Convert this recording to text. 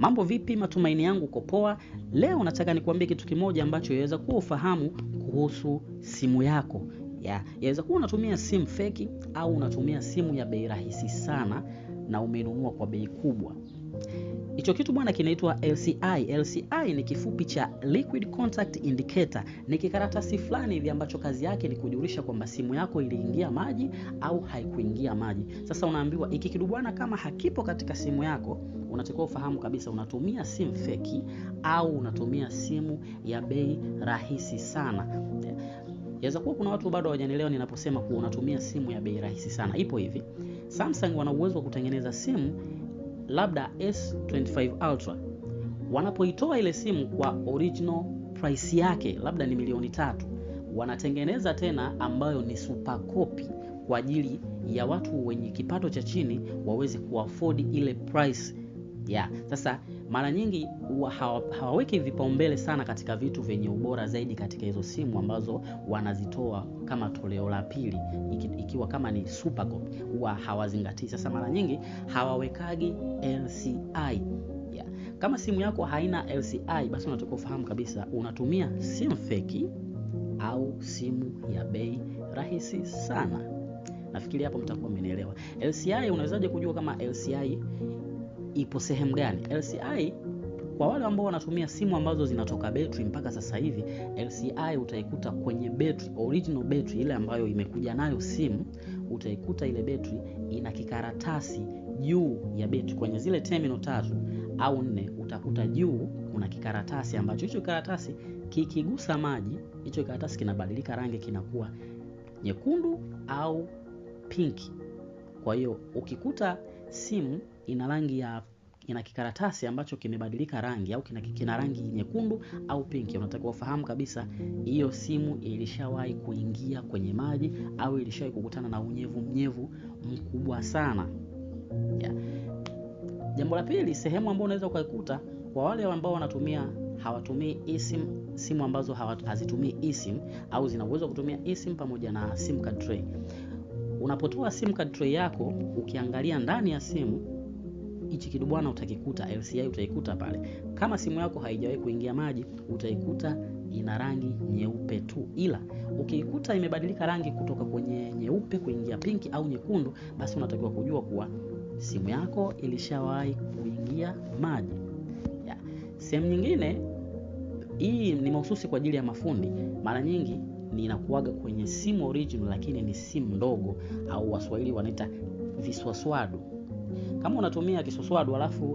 Mambo vipi, matumaini yangu uko poa. Leo nataka nikuambie kitu kimoja ambacho yaweza kuwa ufahamu kuhusu simu yako. Yaweza kuwa unatumia simu feki au unatumia simu ya bei rahisi sana na umenunua kwa bei kubwa. Hicho kitu bwana kinaitwa LCI. LCI ni kifupi cha Liquid Contact Indicator. Ni kikaratasi fulani hivi ambacho kazi yake ni kujulisha kwamba simu yako iliingia maji au haikuingia maji. Sasa unaambiwa hiki kitu bwana kama hakipo katika simu yako, unatakiwa ufahamu kabisa unatumia simu feki au unatumia simu ya bei rahisi sana. Yaweza kuwa kuna watu bado hawajanielewa ninaposema kuwa unatumia simu ya bei rahisi sana. Ipo hivi. Samsung wana uwezo wa kutengeneza simu labda S25 Ultra. Wanapoitoa ile simu kwa original price yake labda ni milioni 3, wanatengeneza tena ambayo ni super copy kwa ajili ya watu wenye kipato cha chini waweze kuafford ile price. Sasa mara nyingi hawaweki vipaumbele sana katika vitu vyenye ubora zaidi katika hizo simu ambazo wanazitoa kama toleo la pili, ikiwa kama ni super copy hawazingatii. Sasa mara nyingi hawawekagi LCI. Kama simu yako haina LCI, basi unatakiwa ufahamu kabisa unatumia simu feki au simu ya bei rahisi sana. Nafikiri hapo mtakuwa mmenielewa. LCI, unawezaje kujua kama LCI ipo sehemu gani? LCI kwa wale ambao wanatumia simu ambazo zinatoka battery mpaka sasa hivi, LCI utaikuta kwenye battery, original battery ile ambayo imekuja nayo simu. Utaikuta ile battery ina kikaratasi juu ya battery kwenye zile terminal 3 au 4, utakuta juu kuna kikaratasi ambacho hicho kikaratasi kikigusa maji, hicho kikaratasi kinabadilika rangi, kinakuwa nyekundu au pinki. Kwa hiyo ukikuta simu ina kikaratasi ambacho kimebadilika rangi au kina rangi nyekundu au pinki, unatakiwa ufahamu kabisa hiyo simu ilishawahi kuingia kwenye maji au ilishawahi kukutana na unyevu mkubwa sana. Jambo la pili, sehemu ambayo unaweza kuikuta kwa wale ambao hawatumii eSIM, simu ambazo hazitumii eSIM au zina uwezo kutumia eSIM pamoja na SIM card tray. Unapotoa SIM card tray yako, ukiangalia ndani ya simu, hichi kitu bwana utakikuta LCI utaikuta pale. Kama simu yako haijawahi kuingia maji, utaikuta ina rangi nyeupe tu. Ila ukiikuta imebadilika rangi kutoka kwenye nyeupe kuingia pinki au nyekundu, basi unatakiwa kujua kuwa simu yako ilishawahi kuingia maji. Sehemu nyingine, hii ni mahususi kwa ajili ya mafundi. Mara nyingi ninakuaga kwenye simu original lakini ni simu ndogo au Waswahili wanaita viswaswadu. Kama unatumia kiswaswadu alafu